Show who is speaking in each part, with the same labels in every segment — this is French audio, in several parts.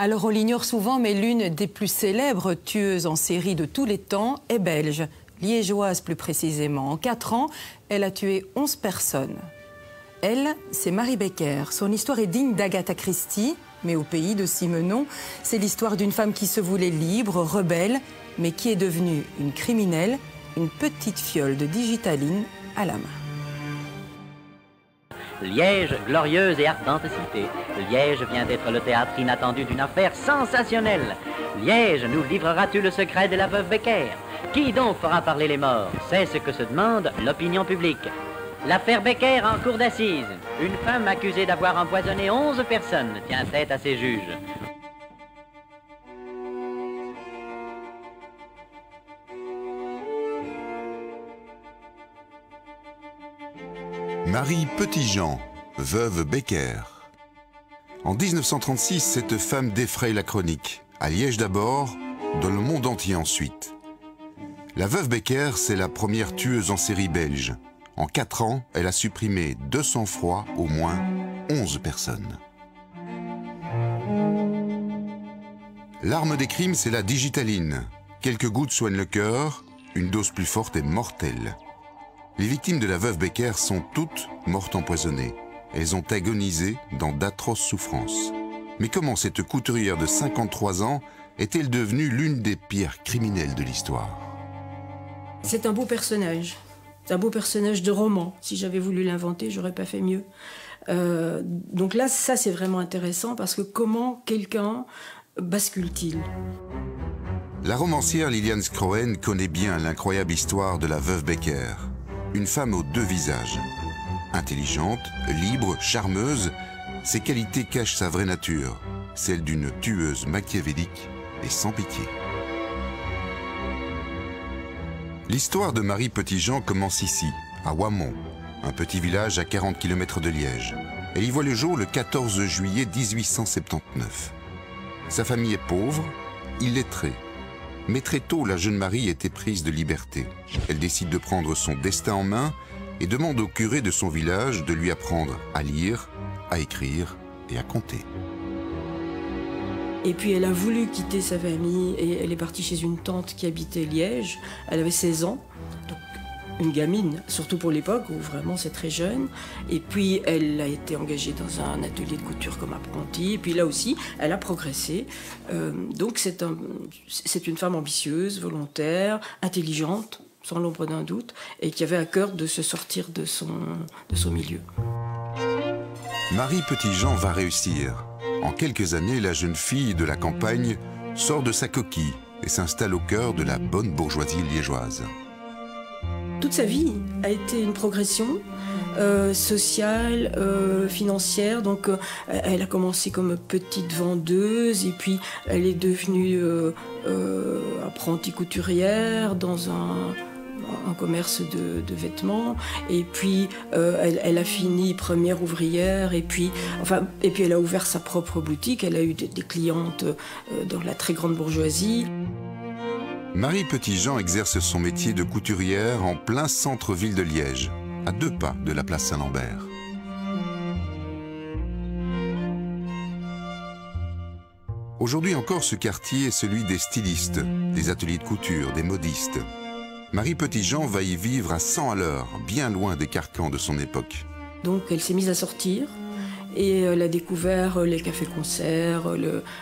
Speaker 1: Alors on l'ignore souvent, mais l'une des plus célèbres tueuses en série de tous les temps est belge, liégeoise plus précisément. En 4 ans, elle a tué 11 personnes. Elle, c'est Marie Becker. Son histoire est digne d'Agatha Christie, mais au pays de Simenon, c'est l'histoire d'une femme qui se voulait libre, rebelle, mais qui est devenue une criminelle, une petite fiole de digitaline à la main.
Speaker 2: Liège, glorieuse et ardente cité. Liège vient d'être le théâtre inattendu d'une affaire sensationnelle. Liège, nous livreras-tu le secret de la veuve Becker? Qui donc fera parler les morts? C'est ce que se demande l'opinion publique. L'affaire Becker en cour d'assises. Une femme accusée d'avoir empoisonné 11 personnes tient tête à ses juges.
Speaker 3: Marie Petitjean, veuve Becker. En 1936, cette femme défraye la chronique, à Liège d'abord, dans le monde entier ensuite. La veuve Becker, c'est la première tueuse en série belge. En 4 ans, elle a supprimé de sang-froid au moins 11 personnes. L'arme des crimes, c'est la digitaline. Quelques gouttes soignent le cœur, une dose plus forte est mortelle. Les victimes de la veuve Becker sont toutes mortes empoisonnées. Elles ont agonisé dans d'atroces souffrances. Mais comment cette couturière de 53 ans est-elle devenue l'une des pires criminelles de l'histoire?
Speaker 4: C'est un beau personnage. C'est un beau personnage de roman. Si j'avais voulu l'inventer, j'aurais pas fait mieux. Donc là, ça c'est vraiment intéressant parce que comment quelqu'un bascule-t-il?
Speaker 3: La romancière Liliane Scroen connaît bien l'incroyable histoire de la veuve Becker. Une femme aux 2 visages. Intelligente, libre, charmeuse, ses qualités cachent sa vraie nature, celle d'une tueuse machiavélique et sans pitié. L'histoire de Marie Petitjean commence ici, à Ouamont, un petit village à 40 km de Liège. Elle y voit le jour le 14 juillet 1879. Sa famille est pauvre, illettrée. Mais très tôt, la jeune Marie était prise de liberté. Elle décide de prendre son destin en main et demande au curé de son village de lui apprendre à lire, à écrire et à compter.
Speaker 4: Et puis elle a voulu quitter sa famille et elle est partie chez une tante qui habitait Liège. Elle avait 16 ans, donc une gamine, surtout pour l'époque où vraiment c'est très jeune. Et puis elle a été engagée dans un atelier de couture comme apprentie. Et puis là aussi, elle a progressé. Donc c'est une femme ambitieuse, volontaire, intelligente, sans l'ombre d'un doute, et qui avait à cœur de se sortir de son milieu.
Speaker 3: Marie Petitjean va réussir. En quelques années, la jeune fille de la campagne sort de sa coquille et s'installe au cœur de la bonne bourgeoisie liégeoise.
Speaker 4: Toute sa vie a été une progression sociale, financière. Donc elle a commencé comme petite vendeuse et puis elle est devenue apprentie couturière dans un commerce de vêtements, et puis elle a fini première ouvrière, et puis elle a ouvert sa propre boutique. Elle a eu des clientes dans la très grande bourgeoisie.
Speaker 3: Marie Petitjean exerce son métier de couturière en plein centre-ville de Liège, à 2 pas de la place Saint-Lambert. Aujourd'hui encore, ce quartier est celui des stylistes, des ateliers de couture, des modistes. Marie Petitjean va y vivre à 100 à l'heure, bien loin des carcans de son époque.
Speaker 4: Donc elle s'est mise à sortir et elle a découvert les cafés-concerts,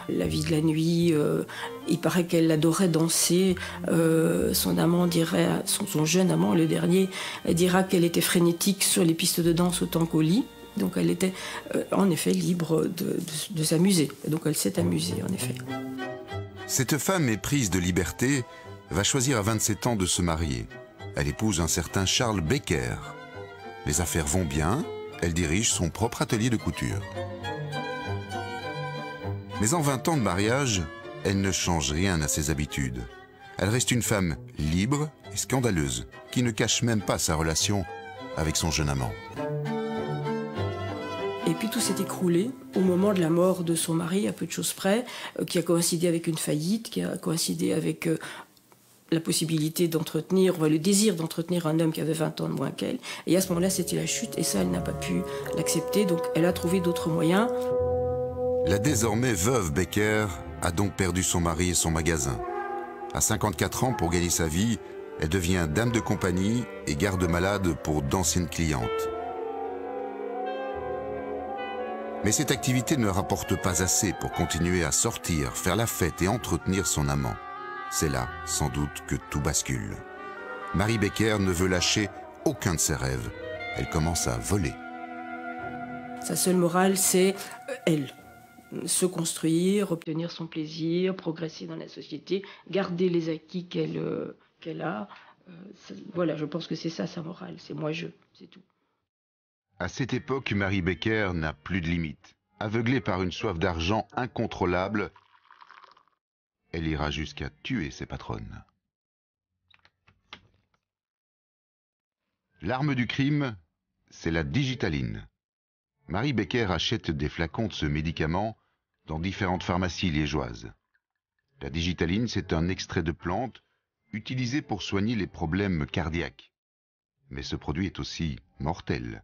Speaker 4: la vie de la nuit. Il paraît qu'elle adorait danser. Son amant dirait, son jeune amant, le dernier, dira qu'elle était frénétique sur les pistes de danse autant qu'au lit. Donc elle était en effet libre de s'amuser. Donc elle s'est amusée en effet.
Speaker 3: Cette femme éprise de liberté va choisir à 27 ans de se marier. Elle épouse un certain Charles Becker. Les affaires vont bien, elle dirige son propre atelier de couture. Mais en 20 ans de mariage, elle ne change rien à ses habitudes. Elle reste une femme libre et scandaleuse, qui ne cache même pas sa relation avec son jeune amant.
Speaker 4: Et puis tout s'est écroulé au moment de la mort de son mari, à peu de choses près, qui a coïncidé avec une faillite, qui a coïncidé avec la possibilité d'entretenir, le désir d'entretenir un homme qui avait 20 ans de moins qu'elle. Et à ce moment-là, c'était la chute, et ça, elle n'a pas pu l'accepter, donc elle a trouvé d'autres moyens.
Speaker 3: La désormais veuve Becker a donc perdu son mari et son magasin. À 54 ans, pour gagner sa vie, elle devient dame de compagnie et garde-malade pour d'anciennes clientes. Mais cette activité ne rapporte pas assez pour continuer à sortir, faire la fête et entretenir son amant. C'est là, sans doute, que tout bascule. Marie Becker ne veut lâcher aucun de ses rêves. Elle commence à voler.
Speaker 4: Sa seule morale, c'est elle. Se construire, obtenir son plaisir, progresser dans la société, garder les acquis qu'elle a. Voilà, je pense que c'est ça sa morale, c'est moi-je, c'est tout.
Speaker 3: À cette époque, Marie Becker n'a plus de limite. Aveuglée par une soif d'argent incontrôlable, elle ira jusqu'à tuer ses patronnes. L'arme du crime, c'est la digitaline. Marie Becker achète des flacons de ce médicament dans différentes pharmacies liégeoises. La digitaline, c'est un extrait de plante utilisé pour soigner les problèmes cardiaques. Mais ce produit est aussi mortel.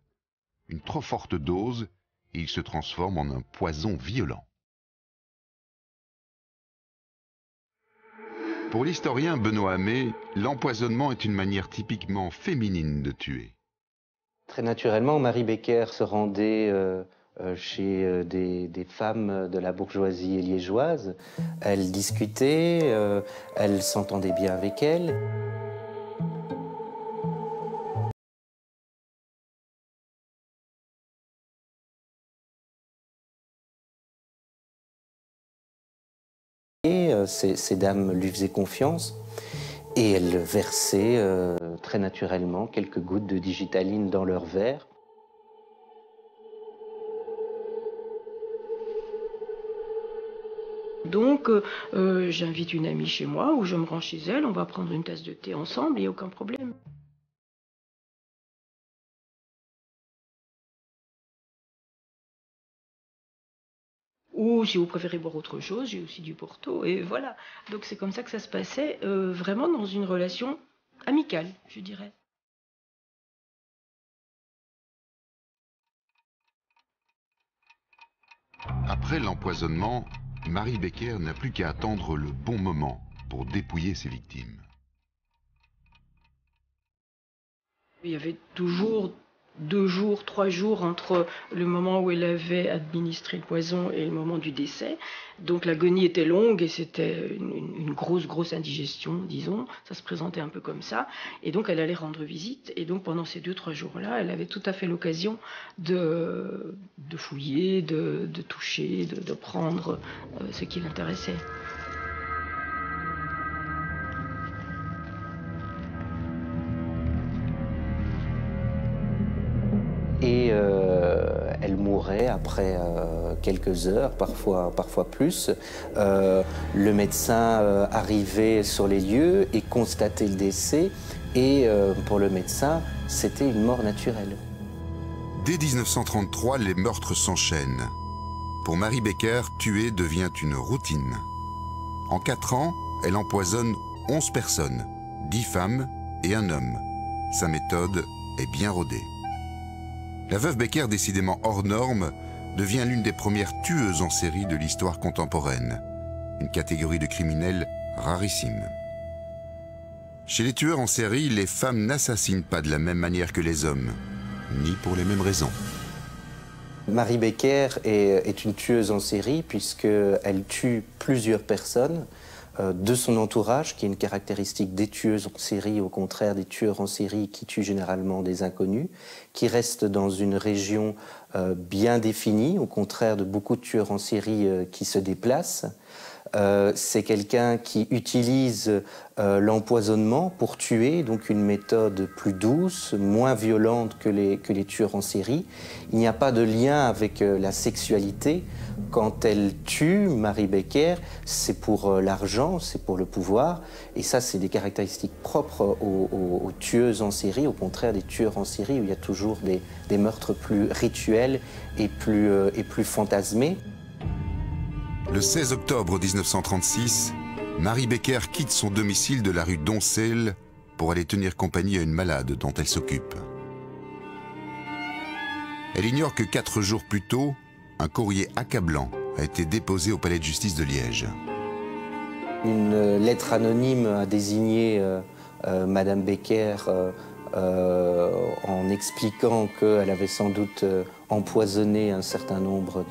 Speaker 3: Une trop forte dose et il se transforme en un poison violent. Pour l'historien Benoît Hamé, l'empoisonnement est une manière typiquement féminine de tuer.
Speaker 5: Très naturellement, Marie Becker se rendait chez des femmes de la bourgeoisie liégeoise. Elle discutait, elle s'entendait bien avec elles. Et ces dames lui faisaient confiance et elles versaient très naturellement quelques gouttes de digitaline dans leur verre.
Speaker 4: Donc, j'invite une amie chez moi ou je me rends chez elle, on va prendre une tasse de thé ensemble, il n'y a aucun problème. Ou si vous préférez boire autre chose, j'ai aussi du Porto, et voilà. Donc c'est comme ça que ça se passait, vraiment dans une relation amicale, je dirais.
Speaker 3: Après l'empoisonnement, Marie Becker n'a plus qu'à attendre le bon moment pour dépouiller ses victimes.
Speaker 4: Il y avait toujours 2 jours, 3 jours entre le moment où elle avait administré le poison et le moment du décès. Donc l'agonie était longue et c'était une grosse indigestion, disons. Ça se présentait un peu comme ça. Et donc elle allait rendre visite. Et donc pendant ces 2-3 jours-là, elle avait tout à fait l'occasion de fouiller, de toucher, de prendre ce qui l'intéressait.
Speaker 5: Et elle mourait après quelques heures, parfois plus. Le médecin arrivait sur les lieux et constatait le décès. Et pour le médecin, c'était une mort naturelle.
Speaker 3: Dès 1933, les meurtres s'enchaînent. Pour Marie Becker, tuer devient une routine. En 4 ans, elle empoisonne 11 personnes, 10 femmes et un homme. Sa méthode est bien rodée. La veuve Becker, décidément hors norme, devient l'une des premières tueuses en série de l'histoire contemporaine. Une catégorie de criminels rarissime. Chez les tueurs en série, les femmes n'assassinent pas de la même manière que les hommes, ni pour les mêmes raisons.
Speaker 5: Marie Becker est une tueuse en série puisqu'elle tue plusieurs personnes de son entourage, qui est une caractéristique des tueuses en série, au contraire des tueurs en série qui tuent généralement des inconnus, qui restent dans une région bien définie, au contraire de beaucoup de tueurs en série qui se déplacent. C'est quelqu'un qui utilise l'empoisonnement pour tuer, donc une méthode plus douce, moins violente que les tueurs en série. Il n'y a pas de lien avec la sexualité. Quand elle tue, Marie Becker, c'est pour l'argent, c'est pour le pouvoir. Et ça, c'est des caractéristiques propres aux tueuses en série, au contraire des tueurs en série où il y a toujours des meurtres plus rituels et plus fantasmés.
Speaker 3: Le 16 octobre 1936, Marie Becker quitte son domicile de la rue Doncel pour aller tenir compagnie à une malade dont elle s'occupe. Elle ignore que 4 jours plus tôt, un courrier accablant a a été déposée au palais de justice de Liège.
Speaker 5: Une lettre anonyme a désigné Madame Becker en expliquant qu'elle avait sans doute empoisonné un certain nombre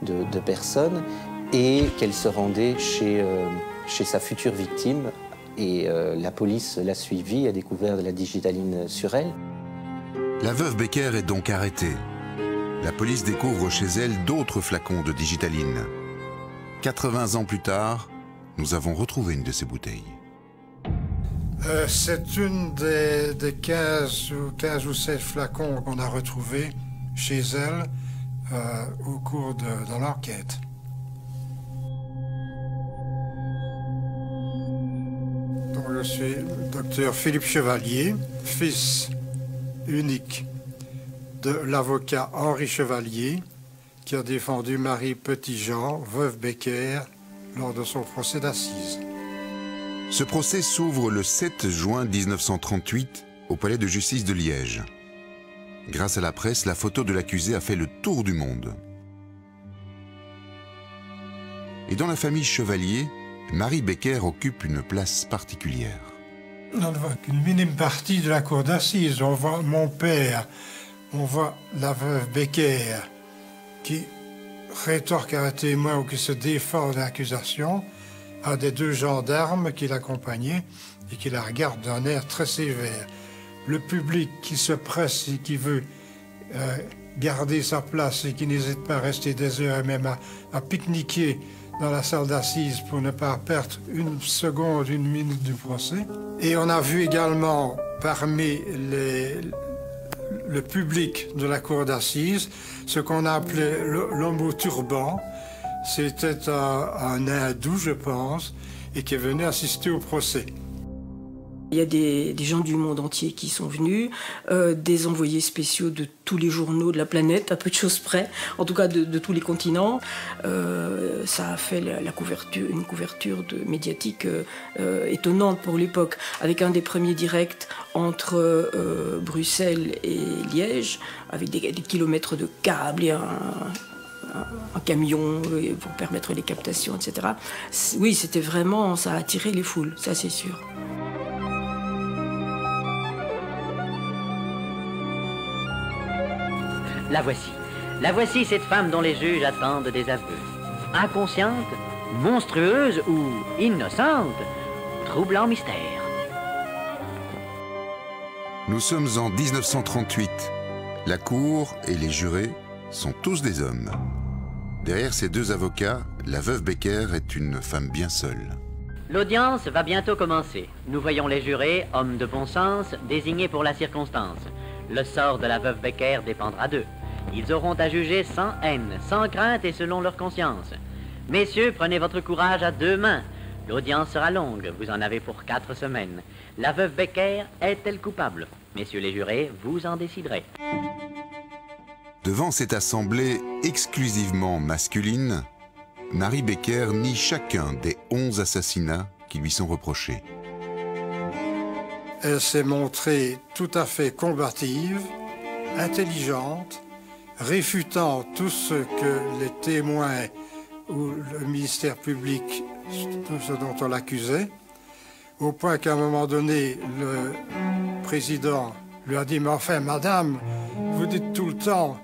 Speaker 5: de personnes et qu'elle se rendait chez sa future victime. Et la police l'a suivie, a découvert de la digitaline sur elle.
Speaker 3: La veuve Becker est donc arrêtée. La police découvre chez elle d'autres flacons de digitaline. 80 ans plus tard, nous avons retrouvé une de ces bouteilles.
Speaker 6: C'est une des 15 ou 16 flacons qu'on a retrouvés chez elle au cours de l'enquête. Donc, je suis le docteur Philippe Chevalier, fils unique de l'avocat Henri Chevalier, qui a défendu Marie Petitjean, veuve Becker, lors de son procès d'assises.
Speaker 3: Ce procès s'ouvre le 7 juin 1938 au palais de justice de Liège. Grâce à la presse, la photo de l'accusé a fait le tour du monde. Et dans la famille Chevalier, Marie Becker occupe une place particulière.
Speaker 6: On ne voit qu'une minime partie de la cour d'assises. On voit mon père, on voit la veuve Becker qui rétorque à un témoin ou qui se défend de l'accusation, à des deux gendarmes qui l'accompagnaient et qui la regardent d'un air très sévère. Le public qui se presse et qui veut garder sa place et qui n'hésite pas à rester des heures et même à pique-niquer dans la salle d'assises pour ne pas perdre une seconde, une minute du procès. Et on a vu également parmi le public de la cour d'assises ce qu'on a appelé l'homme au turban. C'était un hindou, je pense, et qui est venu assister au procès.
Speaker 4: Il y a des gens du monde entier qui sont venus, des envoyés spéciaux de tous les journaux de la planète, à peu de choses près, en tout cas de tous les continents. Ça a fait une couverture médiatique étonnante pour l'époque, avec un des premiers directs entre Bruxelles et Liège, avec des kilomètres de câbles et un camion pour permettre les captations, etc. Oui, c'était vraiment, ça a attiré les foules, ça c'est sûr.
Speaker 2: La voici. La voici, cette femme dont les juges attendent des aveux. Inconsciente, monstrueuse ou innocente, troublant mystère.
Speaker 3: Nous sommes en 1938. La cour et les jurés sont tous des hommes. Derrière ces deux avocats, la veuve Becker est une femme bien seule.
Speaker 2: L'audience va bientôt commencer. Nous voyons les jurés, hommes de bon sens, désignés pour la circonstance. Le sort de la veuve Becker dépendra d'eux. Ils auront à juger sans haine, sans crainte et selon leur conscience. Messieurs, prenez votre courage à deux mains. L'audience sera longue, vous en avez pour 4 semaines. La veuve Becker est-elle coupable? Messieurs les jurés, vous en déciderez.
Speaker 3: Devant cette assemblée exclusivement masculine, Marie Becker nie chacun des 11 assassinats qui lui sont reprochés.
Speaker 6: Elle s'est montrée tout à fait combative, intelligente, réfutant tout ce que les témoins ou le ministère public, tout ce dont on l'accusait, au point qu'à un moment donné, le président lui a dit « Mais enfin, madame, vous dites tout le temps,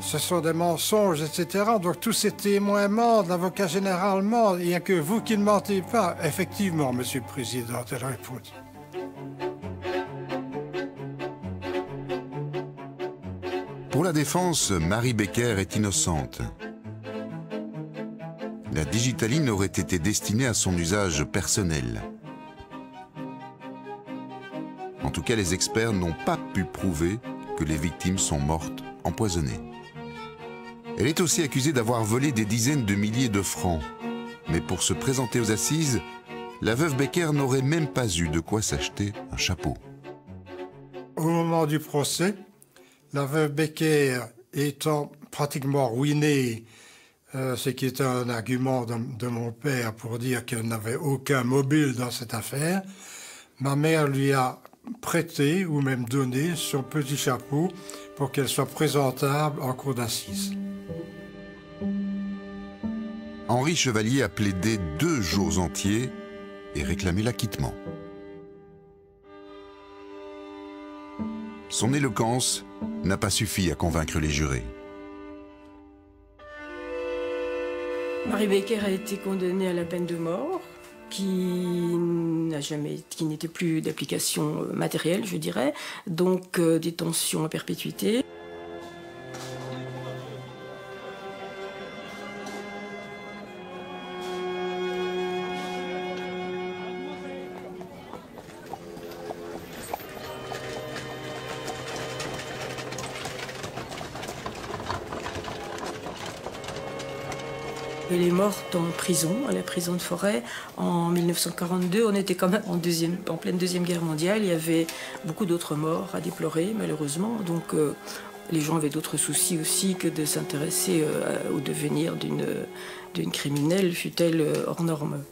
Speaker 6: ce sont des mensonges, etc. » Donc tous ces témoins mentent, l'avocat général ment, il n'y a que vous qui ne mentez pas. « Effectivement, monsieur le président, elle répond. »
Speaker 3: Pour la défense, Marie Becker est innocente. La digitaline aurait été destinée à son usage personnel. En tout cas, les experts n'ont pas pu prouver que les victimes sont mortes empoisonnées. Elle est aussi accusée d'avoir volé des dizaines de milliers de francs. Mais pour se présenter aux assises, la veuve Becker n'aurait même pas eu de quoi s'acheter un chapeau.
Speaker 6: Au moment du procès, la veuve Becker étant pratiquement ruinée, ce qui est un argument de mon père pour dire qu'elle n'avait aucun mobile dans cette affaire, ma mère lui a prêté ou même donné son petit chapeau pour qu'elle soit présentable en cour d'assises.
Speaker 3: Henri Chevalier a plaidé 2 jours entiers et réclamé l'acquittement. Son éloquence n'a pas suffi à convaincre les jurés.
Speaker 4: Marie Becker a été condamnée à la peine de mort, qui n'était plus d'application matérielle, je dirais, donc détention à perpétuité. Elle est morte en prison, à la prison de Forêt, en 1942. On était quand même en pleine Deuxième Guerre mondiale. Il y avait beaucoup d'autres morts à déplorer, malheureusement. Donc les gens avaient d'autres soucis aussi que de s'intéresser au devenir d'une criminelle, fût-elle hors norme.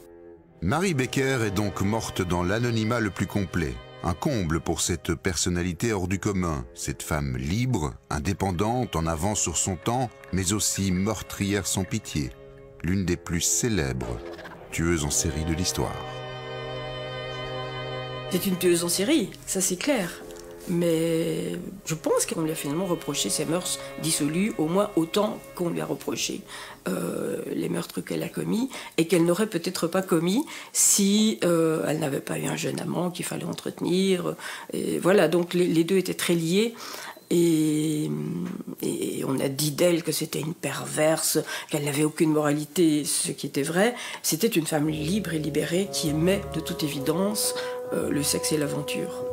Speaker 3: Marie Becker est donc morte dans l'anonymat le plus complet. Un comble pour cette personnalité hors du commun, cette femme libre, indépendante, en avance sur son temps, mais aussi meurtrière sans pitié. L'une des plus célèbres tueuses en série de l'histoire.
Speaker 4: C'est une tueuse en série, ça c'est clair. Mais je pense qu'on lui a finalement reproché ses mœurs dissolues, au moins autant qu'on lui a reproché les meurtres qu'elle a commis, et qu'elle n'aurait peut-être pas commis si elle n'avait pas eu un jeune amant qu'il fallait entretenir. Et voilà, donc les deux étaient très liés. Et on a dit d'elle que c'était une perverse, qu'elle n'avait aucune moralité, ce qui était vrai. C'était une femme libre et libérée qui aimait de toute évidence le sexe et l'aventure.